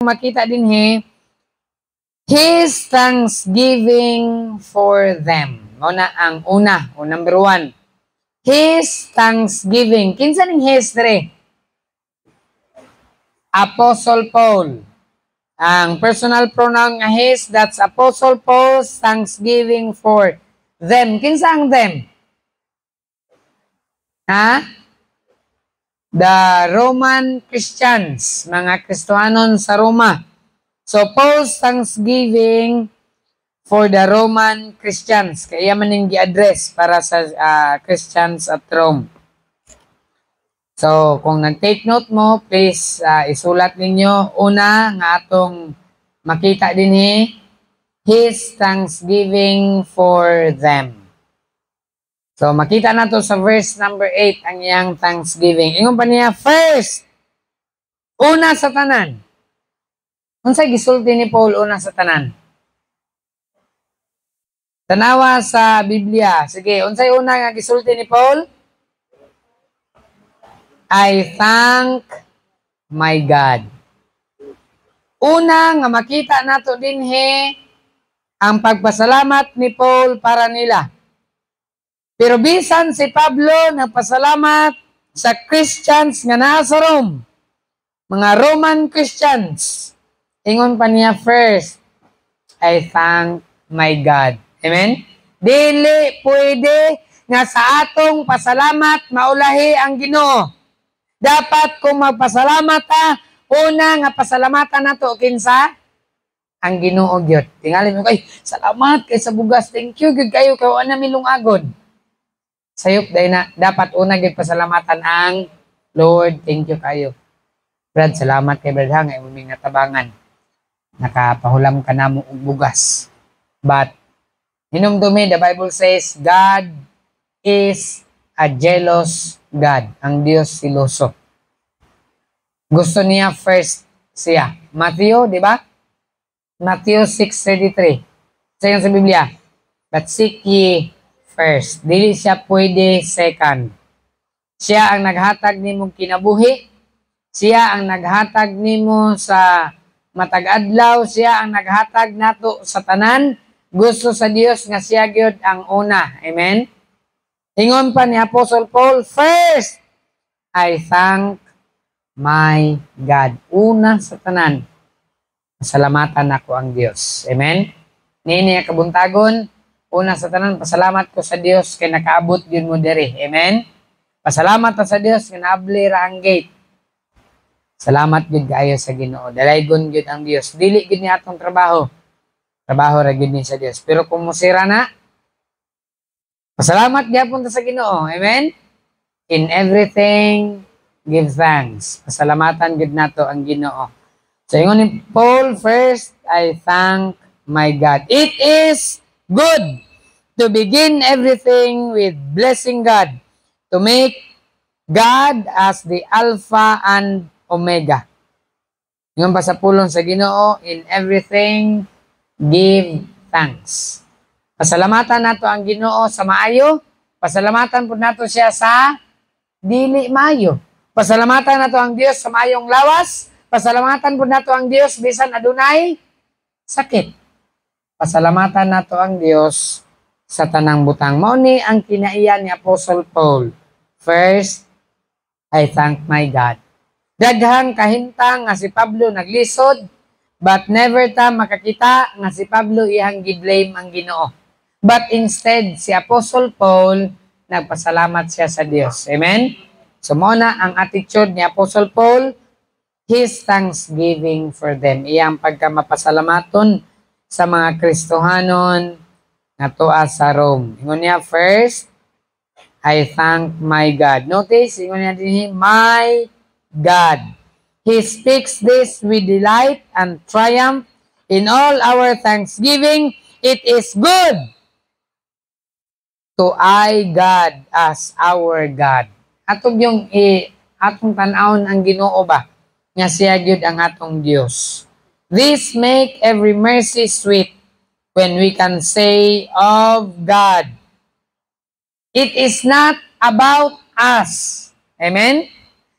makita din His thanksgiving for them. Ang una, o number 1. His thanksgiving. Kinsa ning His dre? Apostle Paul. Ang personal pronoun nga His, that's Apostle Paul's thanksgiving for them. Kinsa ang them? The Roman Christians, mga Kristohanon sa Roma. So, Paul's thanksgiving for the Roman Christians. Kaya man yung gi-address para sa Christians at Rome. So, kung nag-take note mo, please isulat ninyo. Una, nga atong makita din His thanksgiving for them. So, makita na to sa verse number 8, ang iyang thanksgiving. Ingon pa niya, first, una sa tanan. Unsay gisulti ni Paul una sa tanan? Tanawa sa Biblia. Sige, unsay una nga gisulti ni Paul? I thank my God. Una nga makita nato din ang pagpasalamat ni Paul para nila. Pero bisan si Pablo nagpasalamat sa Christians nga naa sa Rome, mga Roman Christians. Ingon pa niya first, I thank my God. Amen? Dili pwede nga sa atong pasalamat maulahi ang Ginoo. Dapat kung magpasalamat una nga pasalamatan nato kinsa ang Ginoo gyud. Tingali mo kay salamat kay sa bugas. Thank you gyud kayo kay ana milungagod. Sayop day na dapat una gyud pasalamatan ang Lord. Thank you kayo. Brad, salamat kay Brad nga imong natabangan. Nakapahulam ka na mo og bugas. But hinumdumi, the Bible says, God is a jealous God. Ang Diyos siloso. Gusto niya first siya. Matthew, di ba? Matthew 6:33. Sayon sa Biblia, but seek ye first. Dili siya pwede second. Siya ang naghatag nimo kinabuhi. Siya ang naghatag nimo sa matag adlaw. Siya ang naghatag nato sa tanan. Gusto sa Dios nga siya gyud ang una. Amen? Ingon pa ni Apostle Paul, first, I thank my God. Una sa tanan, pasalamatan ako ang Dios. Amen? Nini kabuntagon, una sa tanan, pasalamat ko sa Dios kay nakaabot yun mo diri. Amen? Pasalamat sa Dios kay naabli ra ang gate. Salamat gid kaayo sa Ginoo. Dalaygon gid ang Dios. Dili gid ni atong trabaho. Trabaho ra gid ni sa Dios. Pero kung musira na, pasalamat gyapon ta sa Ginoo. Amen? In everything, give thanks. Pasalamatan gid nato ang Ginoo. So ingon ni Paul, first, I thank my God. It is good to begin everything with blessing God, to make God as the Alpha and Omega. Yung ba sa pulong sa Ginoo, in everything, give thanks. Pasalamatan nato ang Ginoo sa maayo. Pasalamatan po nato siya sa dili maayo. Pasalamatan nato ang Dios sa maayong lawas. Pasalamatan po nato ang Dios bisan adunay sakit. Pasalamatan nato ang Dios sa tanang butang. Mao ni ang kinaiya ni Apostle Paul. First, I thank my God. Daghang kahintang nga si Pablo naglisod, but never ta makakita nga si Pablo iyang giblame ang Ginoo. But instead, si Apostle Paul, nagpasalamat siya sa Dios. Amen? So, muna ang attitude ni Apostle Paul, his thanksgiving for them. Iyang pagkamapasalamaton sa mga Kristohanon na tuwa sa Rome. Ingon niya, first, I thank my God. Notice, ingon niya din, my God. He speaks this with delight and triumph in all our thanksgiving. It is good to eye God as our God. Atong yung atong tanawon ang Ginoo ba nga siya gyud ang atong Dios. This make every mercy sweet when we can say of God, it is not about us. Amen?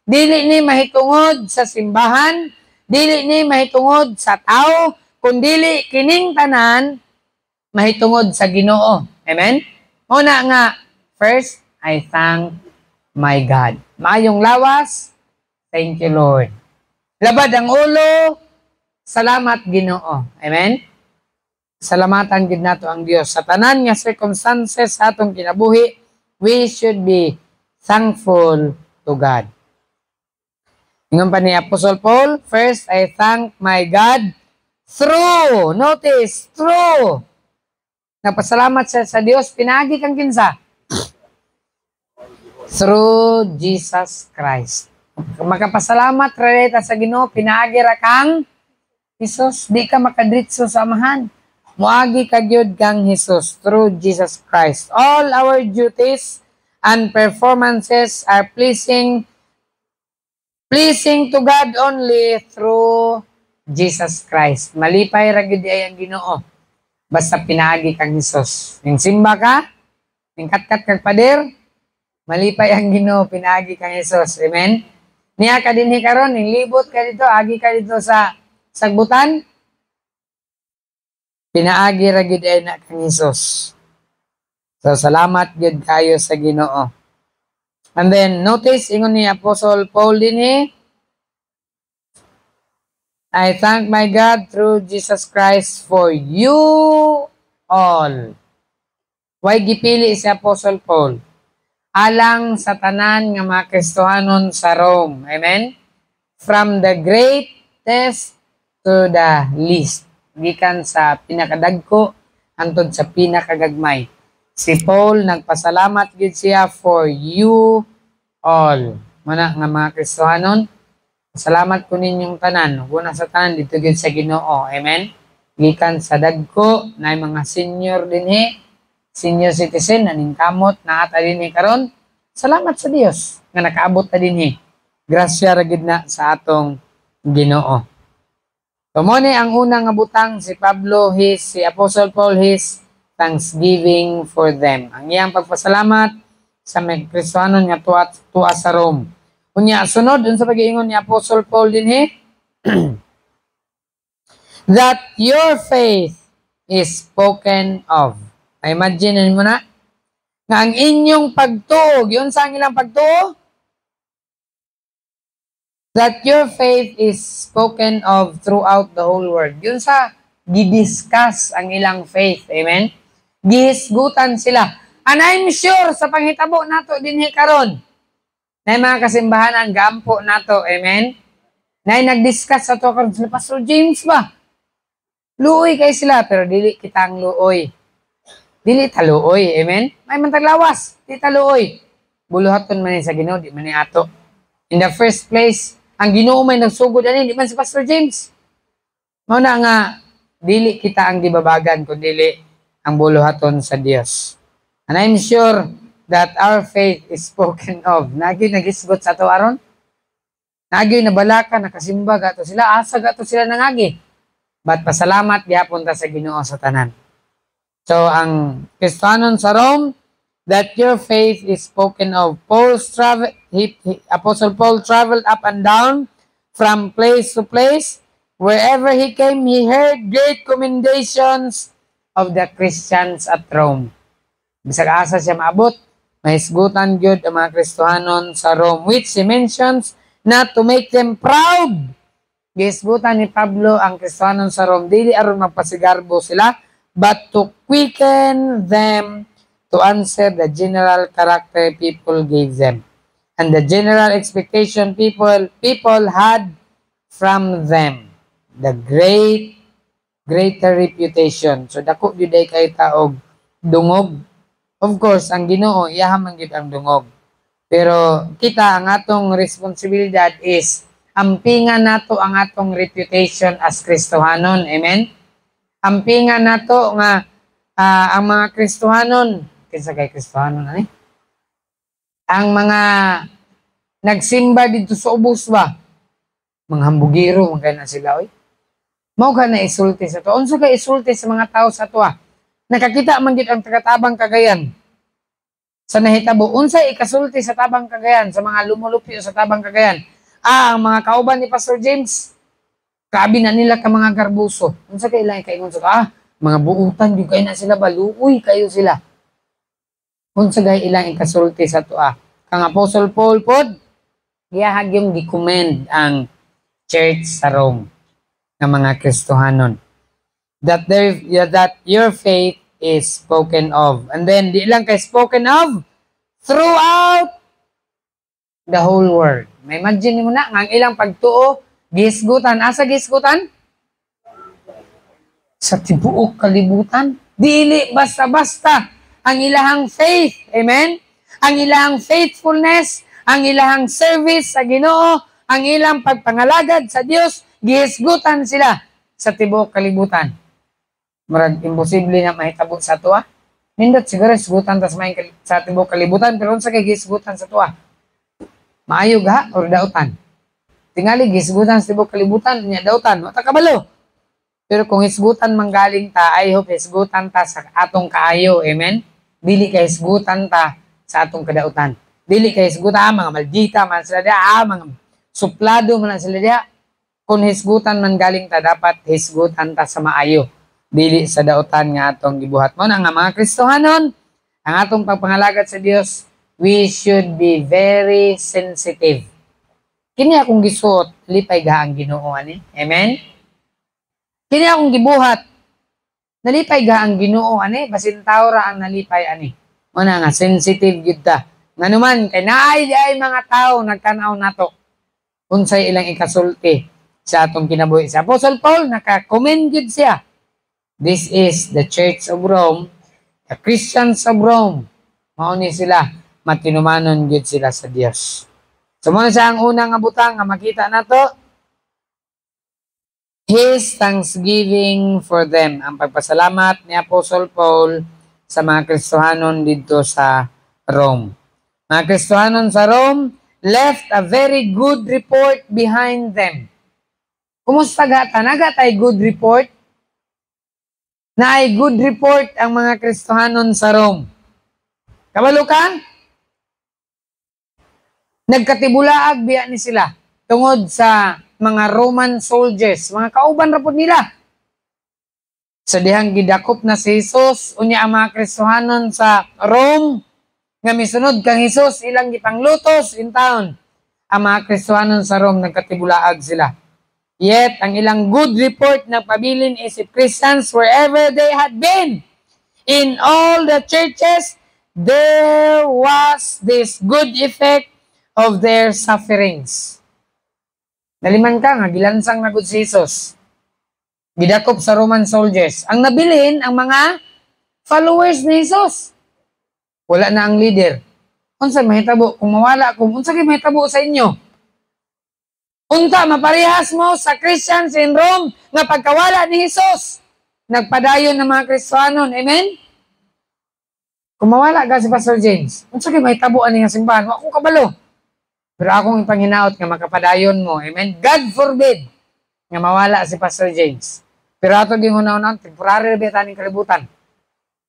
Dili ni mahitungod sa simbahan, dili ni mahitungod sa tao, kundili kining tanan mahitungod sa Ginoo. Amen? Una nga, first, I thank my God. Maayong lawas, thank you, Lord. Labad ang ulo, salamat Ginoo. Amen? Salamatan gid nato ang Dios sa tanan nga circumstances sa atong kinabuhi. We should be thankful to God. Ingon pa ni Apostle Paul, first I thank my God through, notice, through. Napasalamat siya sa Dios, pinagi kang kinsa? Through Jesus Christ. Makapasalamat relata sa Ginoo, pinagi ra kang Jesus, di ka makadritso sa amahan. Muagi ka gyud kang Jesus through Jesus Christ. All our duties and performances are pleasing to God only through Jesus Christ. Malipay ra gyud ay ang Ginoo. Basta pinaagi kang Jesus. Ning simba ka, ning katkat kag pader, malipay ang Ginoo, pinaagi kang Jesus. Amen. Niya ka dinhi karon, ning libot ka dito, agi ka dito sa sagbutan. Pinaagi ra gyud ay na kang Jesus. So salamat gyud kayo sa Ginoo. And then notice ingon ni Apostle Paul dinhi, I thank my God through Jesus Christ for you all. Why gipili si Apostle Paul? Alang sa tanan nga mga Kristohanon sa Rome. Amen? From the greatest to the least. Gikan sa pinakadagko antod sa pinakagagmay. Si Paul nagpasalamat gid siya for you all. Mana nga mga Kristohanon, salamat ko ninyong tanan. Una sa tanan dito gid sa Ginoo. Amen. Gikan sa dagko na mga senior dinhi, senior citizen naning kamot na ata dinhi karon. Salamat sa Dios nga nakaabot ta dinhi. Grasya ra gid na sa atong Ginoo. Tumoni ang unang nga butang si Apostle Paul his thanksgiving for them. Ang iyang pagpasalamat sa mga Kristohanon nga tuwa sa Rome. Unya sunod unsa pag-iingon ni Apostle Paul dinhi? That your faith is spoken of. Imagine mo na nga ang inyong pagtuog, yun sa ilang pagtuog? That your faith is spoken of throughout the whole world. Yun sa gidiscuss ang ilang faith. Amen? Gihisgutan sila. And I'm sure sa panghitabo nato dinhi karon na mga kasimbahanan gampo nato. Amen? Na nag-discuss sa to karon sila, Pastor James ba? Luoy kay sila, pero dili kitang luoy. Dili ta luoy. Amen? May mantaglawas. Dili ta luoy. Buluhaton man sa Ginoo, di man ni ato. In the first place, ang Ginoo may nagsugod ani, di man si Pastor James. Mao na nga dili kita ang gibabagan kundi ang buluhaton sa Dios. And I'm sure that our faith is spoken of. Nagi nagisgot sa ato aron. Nagi nabalaka nakasimba gato sila, asa gato sila nangagi. But pasalamat gyapon ta sa Ginoo sa tanan. So ang Kristohanon sa Rome, that your faith is spoken of. Apostle Paul traveled up and down from place to place. Wherever he came, he heard great commendations of the Christians at Rome. Bisag asa siya maabot, mahisgutan gyud ang mga Kristohanon sa Rome, which he mentions not to make them proud. Gihisgutan ni Pablo ang Kristohanon sa Rome, dili aron magpasigarbo sila, but to quicken them to answer the general character people gave them and the general expectation people had from them, the greater reputation. So dako gyud ay kay taog dungog. Of course ang Ginoo iyaha man gyud ang dungog, pero kita ang atong responsibilidad is ampingan nato ang atong reputation as Kristohanon. Amen. Ampingan nato nga ang mga Kristohanon, kinsa kay Kristohanon ani? Ang mga nagsimba dito sa ubos ba? Mga hambugiro, mga na sila oy. Mao ka na isulti sa to. Unsa ka isulti sa mga tao sa to? Nakakita man gid ang taga-Tabang Cagayan. Sa nahitabo, unsa ikasulti sa Tabang Cagayan, sa mga lumulupyo sa Tabang Cagayan? Ang mga kauban ni Pastor James. Kabi na nila ka mga garbuso. Unsa kay ilang kaingon sa mga buutan yung kay na sila baluoy kayo sila. Unsa gay ilang ikasulti sa tuwa. Kang Apostle Paul pod giyahag yung gi-commend ang church sa Rome ng mga Kristohanon that your faith is spoken of. And then di lang kay spoken of throughout the whole world. May imagine mo na ang ilang pagtuo gisgutan. Asa gisgutan? Sa tibuok kalibutan. Dili basta-basta ang ilahang faith. Amen? Ang ilahang faithfulness, ang ilahang service sa Ginoo, ang ilang pagpangalagad sa Dios, gihisgutan sila sa tibuok kalibutan. Murag imposible na mahitabo sa tuwa. Nindot siguro hisgutan tas may sa tibuok kalibutan pero unsa kay gihisgutan sa tuwa? Maayog ha or dautan. Tingali gisgutan sa tibuok kalibutan nya dautan, wa ta kabalo. Pero kung hisgutan manggaling ta, I hope hisgutan ta sa atong kaayo. Amen? Dili kay hisgutan ta sa atong kadautan. Dili kay hisgutan mga maldita man sila dia, mga suplado man sila dia. Kung hisgutan man galing ta, dapat hisgutan ta sa maayo. Dili sa dautan nga atong gibuhat mo. Nga mga Kristohanon, ang atong pagpangalagad sa Dios, we should be very sensitive. Kini akong gisuot, lipay gaang Ginoo ani. Amen? Kini akong gibuhat, nalipay gaang Ginoo ani, basin tao ra ang nalipay ani. Muna nga sensitive gyud ta. Nganuman kay naay ay mga tao nagtan-aw nato. Unsay ilang ikasulti sa atong kinabuhi. Sa Apostle Paul naka-commend gyud siya. This is the Church of Rome, the Christians of Rome. Mao ni sila, matinumanon gyud sila sa Dios. So mo siya ang unang nga butang nga makita nato. His thanksgiving for them. Ang pagpasalamat ni Apostle Paul sa mga Kristohanon dito sa Rome. Mga Kristohanon sa Rome left a very good report behind them. Kumusta gata? Nagatay good report? Na ay good report ang mga Kristohanon sa Rome. Kabalo ka? Nagkatibulaag biya ni sila tungod sa mga Roman soldiers, mga kauban ra pud nila. Sa dihang gidakop na si Jesus, unya ang mga Kristohanon sa Rome, nga misunod kang Jesus, ilang gipanglutos in town. Ang mga Kristohanon sa Rome, nagkatibulaag sila. Yet, ang ilang good report na pabilin is if Christians wherever they had been, in all the churches, there was this good effect of their sufferings. Naliman ka nga, gilansang na good si Jesus. Gidakop sa Roman soldiers. Ang nabilin, ang mga followers ni Jesus. Wala na ang leader. Unsa mahitabo? Kung mawala ako, unsa kay mahitabo sa inyo? Unta, maparehas mo sa Christians in Rome nga pagkawala ni Jesus. Nagpadayon ng mga Kristohanon. Amen? Kung mawala ka si Pastor James, unsa kay mahitabo ani nga simbahan? Wa ko kabalo. Pero akong ipanginaot nga makapadayon mo. Amen? God forbid nga mawala si Pastor James. Pero ato din una-una, temporary rebeta ng kalibutan.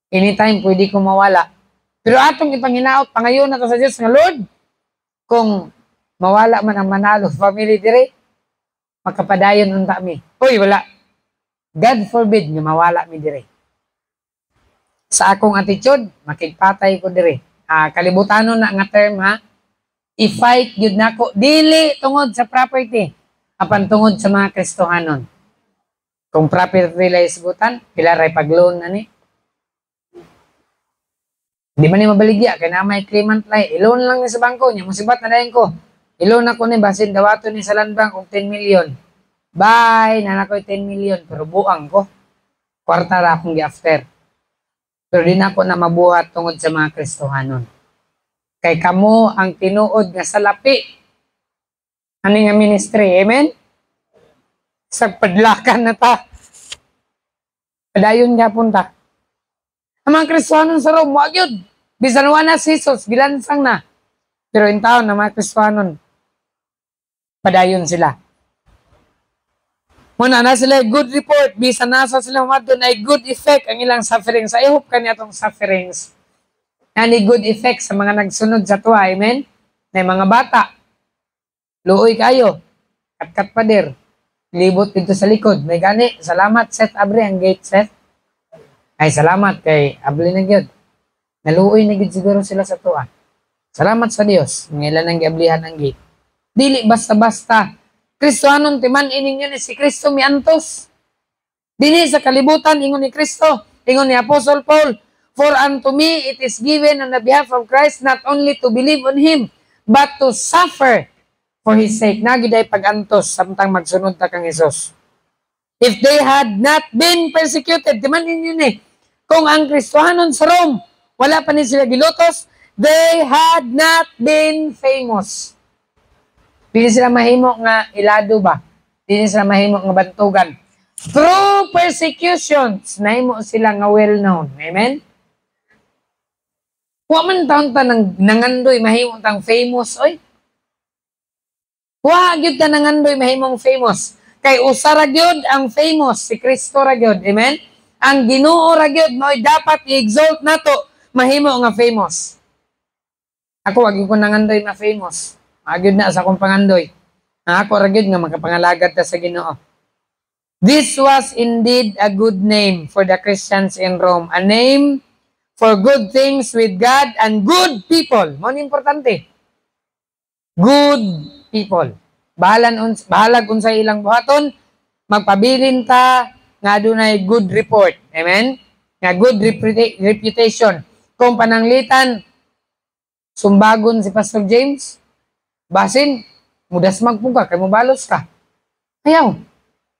Anytime pwede kong mawala. Pero atong ipanginaot, pangayon na to sa Diyos nga Lord, kung mawala man ang Manalo family dire, makapadayon unta mi. Uy, wala. God forbid nga mawala mi dire. Sa akong attitude, makigpatay ko dire. Kalibutanon na nga term ha, i-fight yun nako dili tungod sa property apan tungod sa mga Kristohanon. Kung property la isgutan pila ray pag-loan ani di man ni mabaligya kay na may claimant lay i-loan lang ni sa bangko nya musibat na dayon ko i-loan ako ni basin dawaton ni sa land bank og 10 million bye na nako 10 million pero buang ko kwarta ra akong gi-after pero di na ako na mabuhat tungod sa mga Kristohanon. Kay kamo ang tinuod nga salapi ani nga ministry. Amen? Sa padlakan na ta. Padayon nga punta. Ang mga Kristohanon sa Rome, wag yun. Bisan na si Jesus, gilansang na. Pero in taon na mga Kristohanon, padayon sila. Muna na sila good report. Bisan nasa sila doon ay good effect ang ilang sufferings. I hope kanya itong sufferings ani good effect sa mga nagsunod sa tuwa, amen? Na mga bata, luoy kayo, kat-kat pader, libot dito sa likod. May gani, salamat Seth Abre ang gate Seth. Ay salamat kay abli na gyud. Naluoy na gyud siguro sila sa tuwa. Salamat sa Dios. Ngailan ang giablihan ang gate. Dili basta-basta. Kristohanon timan ininyo ni si Kristo miantos. Dili sa kalibutan ingon ni Kristo, ingon ni Apostle Paul, for unto me it is given on the behalf of Christ not only to believe on Him, but to suffer for His sake. Nagiday pag-antos samtang magsunod ta kang Hesus. If they had not been persecuted, timan ninyo ni, kung ang Kristohanon sa Rome, wala pa ni sila gilutos, they had not been famous. Dili sila mahimo nga ilado ba? Dili sila mahimo nga bantugan. Through persecutions, nahimo sila nga well-known. Amen? Wa man taon ta nangandoy mahimo tang famous, oy. Wa gyud ta nangandoy mahimong famous. Kay usa ra gyud ang famous, si Kristo ra gyud. Amen? Ang Ginoo ra gyud mo'y dapat i-exalt nato mahimo nga famous. Ako wag ko nangandoy na famous. Agyud na sa akong pangandoy. Ako ra gyud nga makapangalagad ta sa Ginoo. This was indeed a good name for the Christians in Rome. A name for good things with God and good people. Mo ni importante. Good people. Bahalag unsay ilang buhaton, magpabilin ta nga adunay good report. Amen? Nga good reputation. Kung pananglitan, sumbagon si Pastor James, basin, mudas magpuga, kay mo balos ka. Ayaw.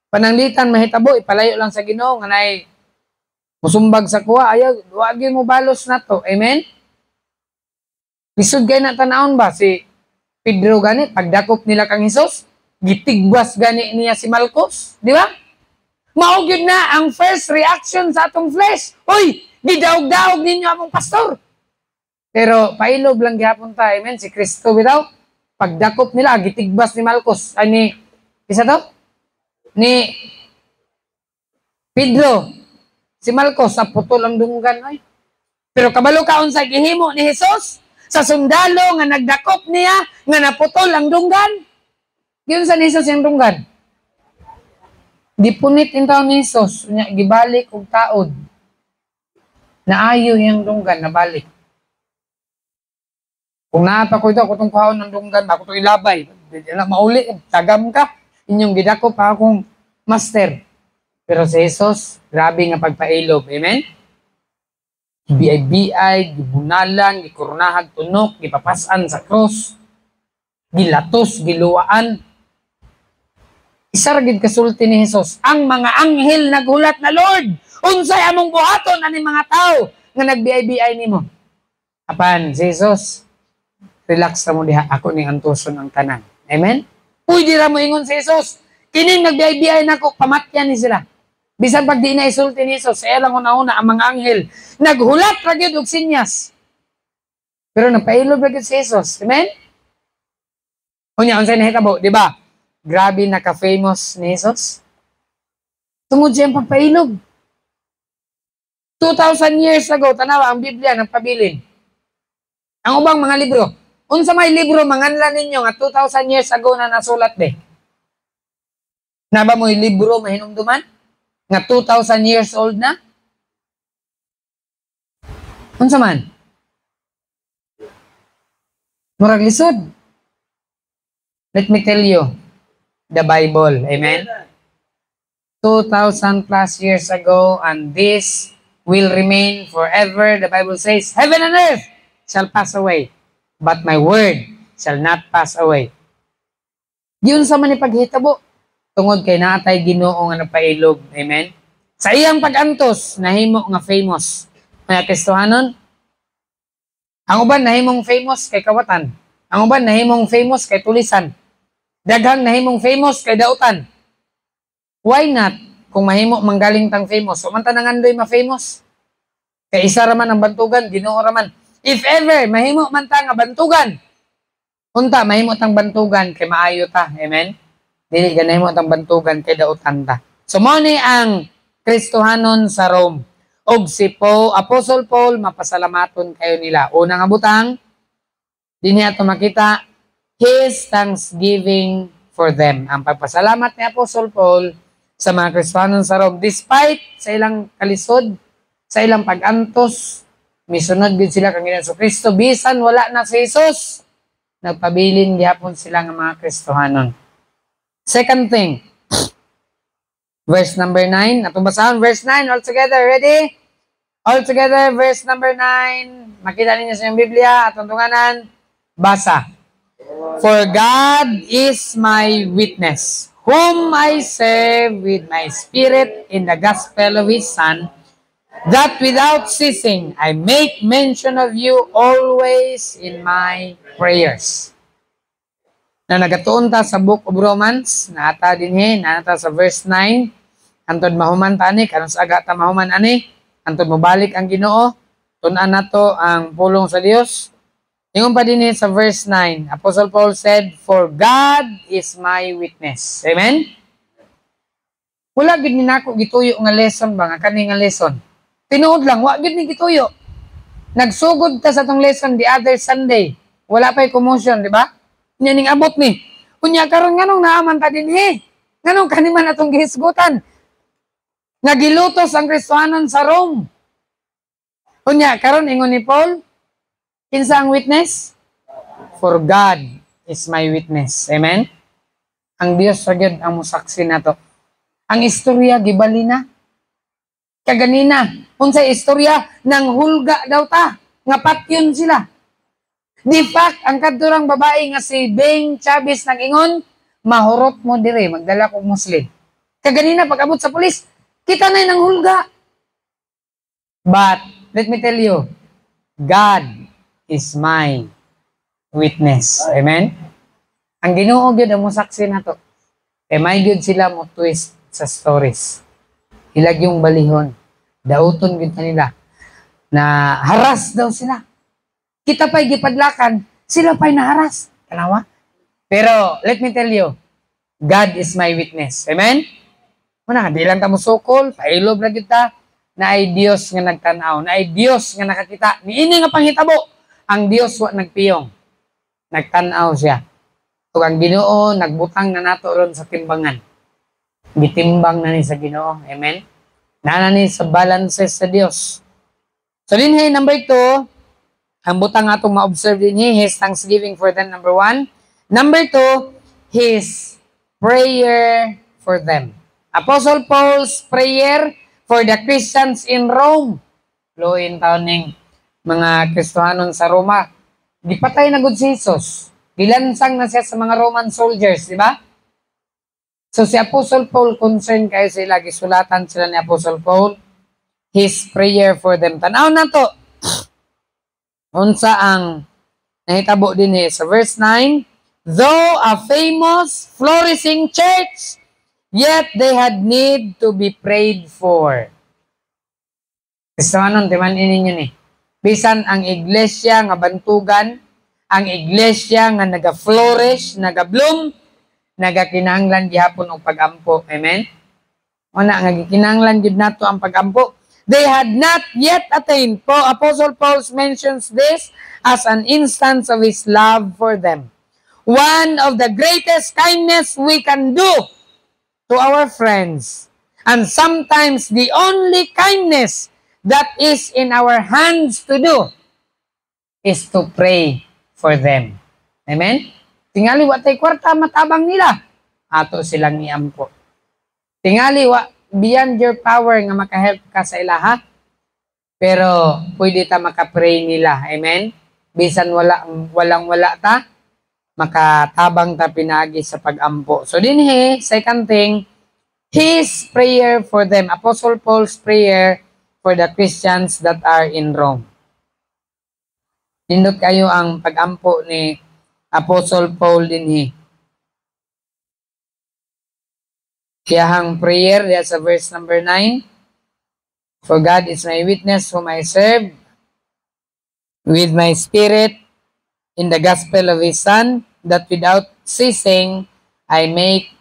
Pananglitan, mahitabo, ipalayo lang sa Ginoo, nga nay musumbag sa kuha, ayaw, wag yun mo balos na to. Amen? Lisod kayo na tanaon ba? Si Pedro gani, pagdakop nila kang Hesus, gitigbas gani niya si Malcos. Di ba? Maugyod na ang first reaction sa atong flesh. Uy, gidaog-daog ninyo among pastor. Pero pailob lang gihapon ta, amen? Si Kristo bitaw, pagdakop nila, gitigbas ni Malcos. Ay ni, isa to? Ni Pedro. Si Malcos, sa putol ang dunggan. Ay. Pero kabalo kaon sa gihimo ni Hesus, sa sundalo nga nagdakop niya, nga naputol ang dunggan. Yun sa ni Hesus yung dunggan. Gipunit in taon ni Hesus, gibalik og taod. Naayo yung dunggan, nabalik. Kung naata ko ito, ako itong kuhaon ng dunggan, ako itong ilabay. Mauli, tagam ka. Inyong gidakop pa akong master. Pero si Jesus, grabe nga pagpailob. Amen? Gibiay-biay, gibunalan, gikurunahan, tunok, gipapasan sa cross, gilatos, giluwaan. Isa ra gid kasulti ni Jesus, ang mga anghel naghulat na Lord, unsay among buhaton ani mga tao nga nagbiay-biay nimo. Apan si Jesus, relax ra mo diha, ako ning antuson ang tanan. Amen? Uy, di ra mo ingon si Jesus, kining nagbiay-biay nako, pamatyan ni sila. Bisan pag di na isulti ni Jesus, sa ilang una-una ang mga anghel, naghulat ra gyud og sinyas. Pero napailob ra gyud si Jesus. Amen? Unya, unsay nahitabo, di ba? Grabe naka-famous ni Jesus. Tungod siya ang pagpailob. 2,000 years ago, tanawa ang Biblia ng pabilin. Ang ubang mga libro. Unsa may libro, manganlan ninyo nga 2,000 years ago na nasulat be. Na ba mo'y libro mahinumduman? Nga 2,000 years old na? Unsa man? Murag lisod. Let me tell you. The Bible. Amen? 2,000 plus years ago, and this will remain forever. The Bible says, heaven and earth shall pass away, but my word shall not pass away. Yun sa man paghitabo, tungod kay natay Ginoo nga napailog. Amen? Sa iyang pag-antos, nahimo nga famous. Mga Kristohanon, ang uban nahimong famous kay kawatan. Ang uban nahimong famous kay tulisan. Daghang nahimong famous kay dautan. Why not? Kung mahimo manggaling tang famous, so man tanangandoy ma-famous. Kay isa ra man ang bantugan, Ginoo ra man. If ever mahimo man ta nga bantugan, unta mahimo tang bantugan kay maayo ta. Amen? Dili ka nahimo tang bantugan kay dautan ta. So mao ni ang Kristohanon sa Rome. Og si Apostle Paul, mapasalamaton kayo nila. Unang abutang, dinhi ato makita his thanksgiving for them. Ang pagpasalamat ni Apostle Paul sa mga Kristiyano sa Rome, despite sa ilang kalisod, sa ilang pag-antos, misunod gid sila kang Ginoong Kristo, bisan wala na si Jesus, nagpabilin gyapon sila ng mga Kristohanon. Second thing, verse number 9, atong basahan, verse 9, all together, ready? All together, verse number 9, makita ninyo sa inyong Biblia, atong tunganan, basa. For God is my witness, whom I serve with my spirit in the gospel of His Son, that without ceasing I make mention of you always in my prayers. Na nagatuon ta sa Book of Romans, naata dinhi, naata sa verse 9, antod mahuman ta ani, karon sa aga ta mahuman ani, antod mobalik ang Ginoo, tun-an nato ang pulong sa Dios. Ingon pa dinhi sa verse 9, Apostle Paul said, "For God is my witness." Amen? Wala gid ni nako gituyo nga lesson ba nga kani nga lesson. Tinuod lang, wa gid ni gituyo. Nagsugod ta sa tong lesson the other Sunday. Wala pa'y commotion, di ba? Nya ning abot ni. Unya karon nganong naaman ta dinhi? Nganong kaniman atong gihisgutan? Nagilutos ang Kristohanon sa Rome. Unya karon ingon ni Paul, kinsa ang witness? For God is my witness. Amen? Ang Dios ra gyud ang musaksi nato. Ang istorya gibali na. Kaganina, unsay istorya nang hulga daw ta, nga patyon sila. Di fact, ang kadturang babae nga si Beng Chavez nang ingon, mahurot mo dire, magdala kong Muslim. Kaganina, pag abot sa pulis, kita na nang hulga. But, let me tell you, God is my witness. Amen? Ang Ginoo gyud ang musaksi nato. May gyud sila mo twist sa stories. Ilag yung balihon. Dauton gud nila na haras daw sila. Kita pa'y gipadlakan, sila pa'y naharas. Kanawa? Pero let me tell you, God is my witness. Amen? Muna, di lang ta mo sukol, pailob na kita, na ay Dios nga nagtanaw, na ay Dios nga nakakita. Niini nga panghitabo, ang Dios wa nagpiyong. Nagtanaw siya. Ug ang Ginoo nagbutang na nato ron sa timbangan. Gitimbang na ni sa Ginoo. Amen? Nanani sa balances sa Dios. So dinhi number 2, ang butang atong ma-observe dinhi, His thanksgiving for them, number 1. Number 2, His prayer for them. Apostle Paul's prayer for the Christians in Rome. Luin taon ning mga Kristohanon sa Roma. Gipatay na gud si Jesus. Gilansang na siya sa mga Roman soldiers, di ba? So si Apostle Paul, concerned kayo sila, gisulatan sila ni Apostle Paul, his prayer for them. Tanaw na to. Unsa ang nahitabo din sa verse 9, though a famous, flourishing church, yet they had need to be prayed for. Kristohanon, timan ininyo ni. Bisan ang iglesia nga bantugan, ang iglesia nga naga-flourish, naga-bloom, nagakinahanglan gihapon og pag-ampo. Amen? Una nga gikinahanglan gid nato ang pag-ampo. They had not yet attained. Apostle Paul mentions this as an instance of his love for them. One of the greatest kindness we can do to our friends, and sometimes the only kindness that is in our hands to do is to pray for them. Amen? Tingali wa tay kwarta matabang nila, ato silang iampo. Tingali wa beyond your power nga makahelp ka sa ilaha, pero pwede ta makapray nila. Amen? Bisan walang ta, makatabang ta pinagi sa pag-ampo. So dinhi, second thing, his prayer for them. Apostle Paul's prayer for the Christians that are in Rome. Nindot kayo ang pag-ampo ni Apostle Paul dinhi. Kiyahang prayer diya sa verse number 9. For God is my witness whom I serve with my spirit in the gospel of His Son, that without ceasing I make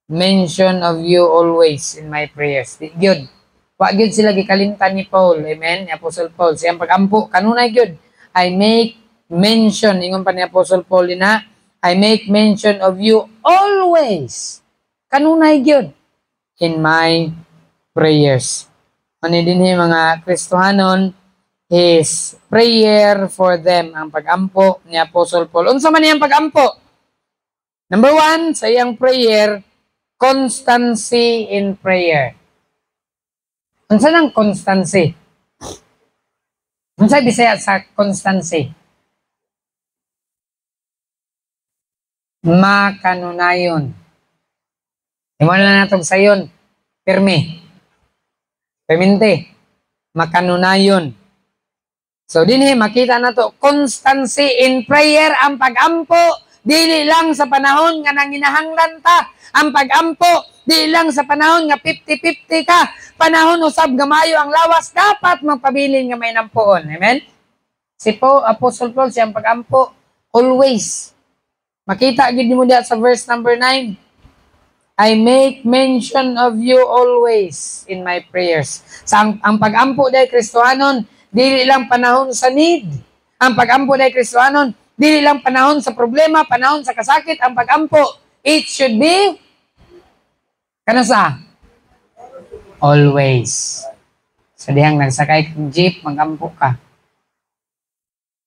mention of you always in my prayers. Gyud. Wa gyud sila gikalimtan ni Paul. Amen? Ni Apostle Paul. Siyang pag-ampo kanunay gyud. I make mention, ingon pa ni Apostle Paul din I make mention of you always, kanunay gyud, in my prayers. Ano din mga Kristohanon, his prayer for them, ang pag-ampo ni Apostle Paul. Unsa man iyang pag-ampo? Number 1, sa iyang prayer, constancy in prayer. Unsa nang constancy? Unsa Bisaya sa constancy? Makanunayon. Imo na natog sayon. Pirmi. Permente. Makanunayon. So dinhi makita nato constancy in prayer, ang pag-ampo dili lang sa panahon nga nanginahanglan ta. Ang pag-ampo dili lang sa panahon nga 50-50 ka. Panahon usab gamayo ang lawas, dapat magpabilin nga may nampuon. Amen? Si Apostle Paul siyang pag-ampo always. Makita gid mo diha sa verse number 9. I make mention of you always in my prayers. Ang pag-ampo dahil Kristohanon, dili lang panahon sa need. Ang pag-ampo dahil Kristohanon, dili lang panahon sa problema, panahon sa kasakit. Ang pag-ampo, it should be kanasa? Always. Sa dihang nagsakay kang jeep, mag-ampo ka.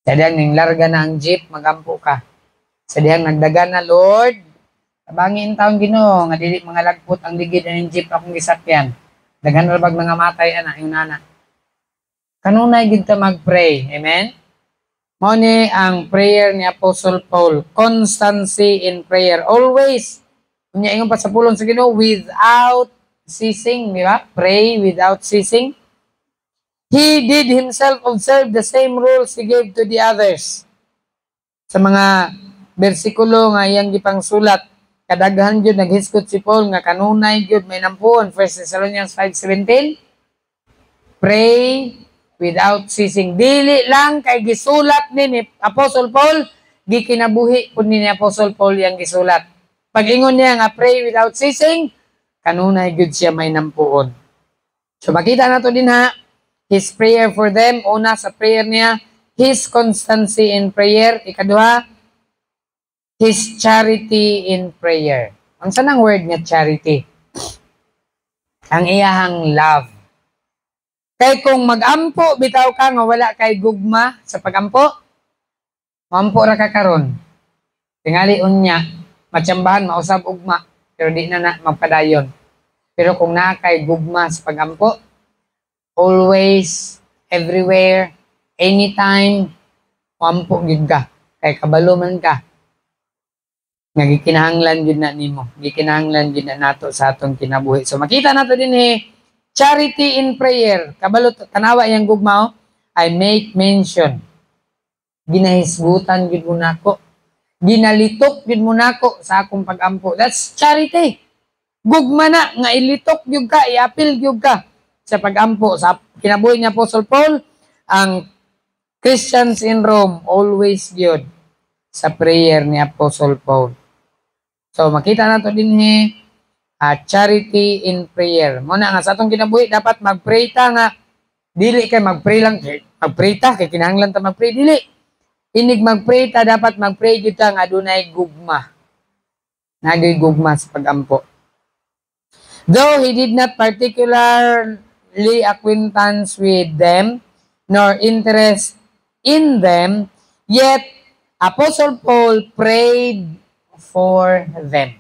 Sa dihang nang larga na ang jeep, mag-ampo ka. Sa dihang nagdaga na, Lord, tabangin taong Ginoo nga dili mga lagpot ang ligid ng jeep akong gisakyan. Daghan ra bag mga matay ana yung nana. Kanunay gid ta mag-pray. Amen? Mao ni ang prayer ni Apostle Paul, constancy in prayer, always. Unya ingon pa sa pulong sa Ginoo, without ceasing, di ba? Pray without ceasing. He did himself observe the same rules he gave to the others. Sa mga bersikulo nga iyang gipang sulat, kadaghan gyud naghiskot si Paul nga kanunay gyud may nampuon. 1 Thessalonians 5:17. Pray without ceasing. Dili lang kay gisulat ni Apostle Paul, gikinabuhi pud ni Apostle Paul yang gisulat. Pag ingon niya nga pray without ceasing, kanunay gyud siya may nampuon. So makita nato din ha, his prayer for them, una sa prayer niya, his constancy in prayer, ikaduha, his charity in prayer. Ang sanang word nga charity? Ang iyahang love. Kay kung mag-ampo, bitaw ka nga wala kay gugma sa pag-ampo, mampo ra ka karon. Tingali unya, matsambahan, mausab ugma, pero di na magpadayon. Pero kung na kay gugma sa pag-ampo, always, everywhere, anytime, mampo gid ka. Kay kabalo man ka. Nga gikinahanglan gid na nimo. Gikinahanglan gid na nato sa atong kinabuhi. So makita nato din charity in prayer. Kabalo tanawa yang gugma, I make mention. Ginahisgutan gid mo nako. Ginalitok gid mo nako sa akong pag-ampo. That's charity. Gugma na nga ilitok gyud ka, iapil gyud ka sa pag-ampo sa kinabuhi ni Apostle Paul. Ang Christians in Rome always gyud sa prayer ni Apostle Paul. So makita nato din charity in prayer. Muna nga sa atong kinabuhi dapat mag-pray ta nga dili kay mag-pray lang mag-pray ta kay kinahanglan ta mag-pray, dili. Inig mag-pray ta, dapat mag-pray gyud ta nga adunay gugma. Nagay gugma sa pag-ampo. Though he did not particularly acquaintance with them nor interest in them, yet Apostle Paul prayed for them.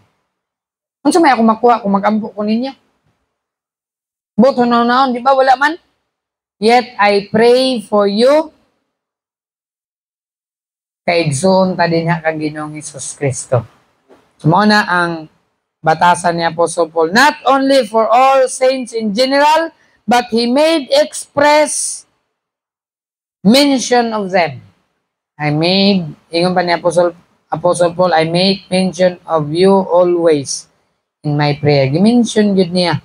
Unsa may ako makuha kung mag-ampo ko ninyo? Boto na di ba wala man? Yet I pray for you. Kaigsoon ta din ha kang Ginoong Hesus Kristo. Sumuna ang batasan ni Apostle Paul. Not only for all saints in general, but he made express mention of them. Ingon pa ni Apostle Paul, I make mention of you always in my prayer. Gimension yun niya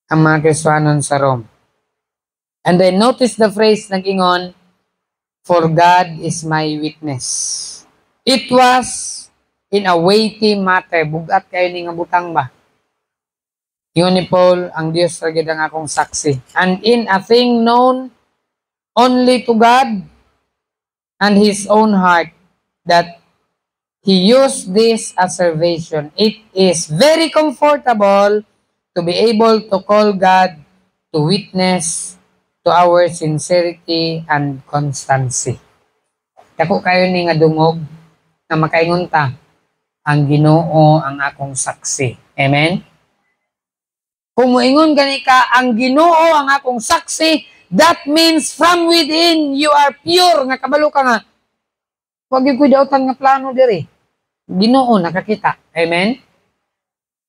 ang mga Kristohanon sa Rome. And then notice the phrase nag-ingon, for God is my witness. It was in a weighty matter. Bugat kayo ni nga butang ba? Ingon ni Paul, ang Diyos ragid ang akong saksi. And in a thing known only to God and His own heart, that he used this observation. It is very comfortable to be able to call God to witness to our sincerity and constancy. Dako kayo ni nga dungog nga makaingon ta, ang Ginoo ang akong saksi. Amen? Kung moingon gani ka, ang Ginoo ang akong saksi, that means from within you are pure, nga kabalo ka nga. Huwag yung kuidautan nga plano diri. Ginoo nakakita. Amen?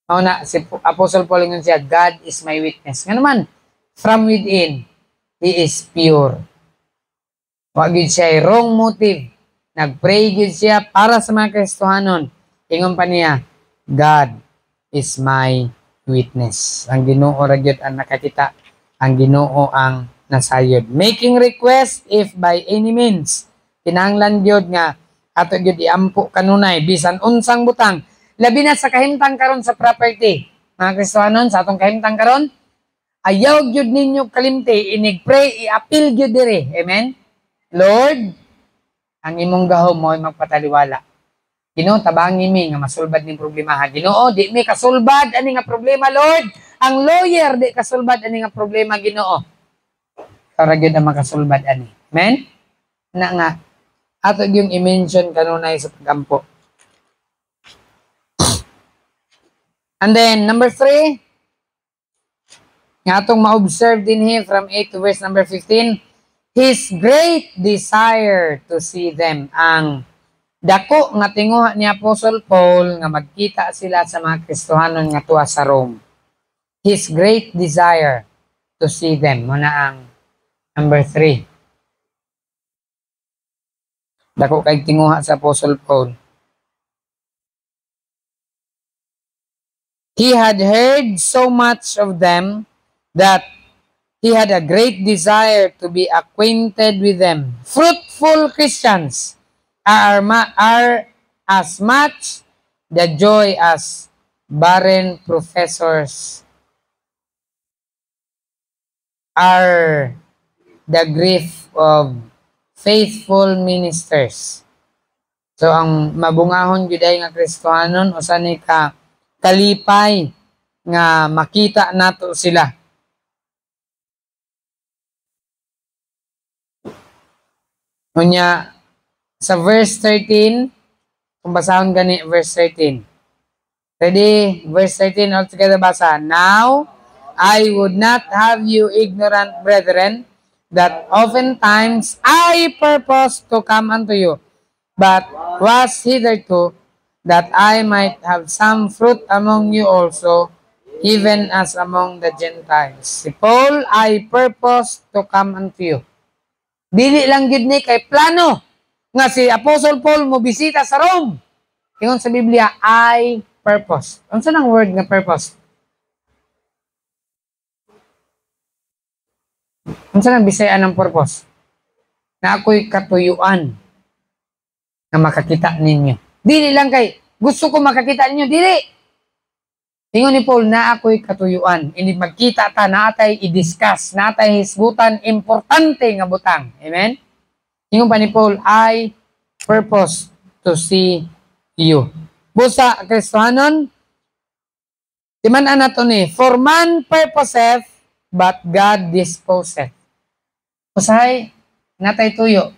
O na, si Apostle Paul ingon siya, God is my witness. Nga naman, from within, he is pure. Huwag yun siya wrong motive. Nag-pray yun siya para sa mga Kristohanon. Ingon pa niya, God is my witness. Ang Ginoo ra gyud ang nakakita, ang Ginoo ang nasayod. Making request if by any means kinahanglan gyud nga ato gyud iampo kanunay bisan unsang butang, labi na sa kahimtang karon sa property. Mga Kristohanon, sa atong kahimtang karon, ayaw gyud ninyo kalimti, inig-pray, i-appeal gyud diri. Amen? Lord, ang imong gahom mo ay magpataliwala. Ginoo, tabangi mi nga masulbad ning problema. Ginoo, di mi kasulbad ani nga problema, Lord. Ang lawyer di kasulbad ani nga problema, Ginoo. Para gyud ang makasulbad ani. Amen? Na nga ato yung i-mention kanunay sa pagampo. And then number 3, nga atong ma-observe din here from 8 to verse number 15, his great desire to see them. Ang dako nga tinguha ni Apostle Paul nga magkita sila sa mga Kristohanon nga tuwa sa Rome. His great desire to see them. Muna ang number 3. Dako kay tinguha sa Apostle Paul. He had heard so much of them that he had a great desire to be acquainted with them. Fruitful Christians are as much the joy as barren professors are the grief of faithful ministers. So ang mabungahon gyuday nga Kristohanon usa ni ka kalipay nga makita nato sila. Unya sa verse 13, kung basahon gani verse 13. Ready? Verse 13 all together basa. Now, I would not have you ignorant, brethren, that oftentimes I purpose to come unto you, but was hitherto that I might have some fruit among you also, even as among the Gentiles. Si Paul, I purpose to come unto you. Dili lang gid ni kay plano nga si Apostle Paul mo bisita sa Rome. Ingon sa Biblia, I purpose. Unsa nang word nga purpose? Unsa nang bisaya ng purpose? Na ako'y katuyuan na makakita ninyo. Dili lang kay gusto ko makakita ninyo, dili. Ingon ni Paul, na ako'y katuyuan. Ini magkita ta, naatay i-discuss, naatay hisgutan, importante nga butang. Amen? Ingon pa ni Paul, I purpose to see you. Busa, Kristohanon, timan nato ni, for man purposeth, but God disposeth. Usahay, natay tuyo.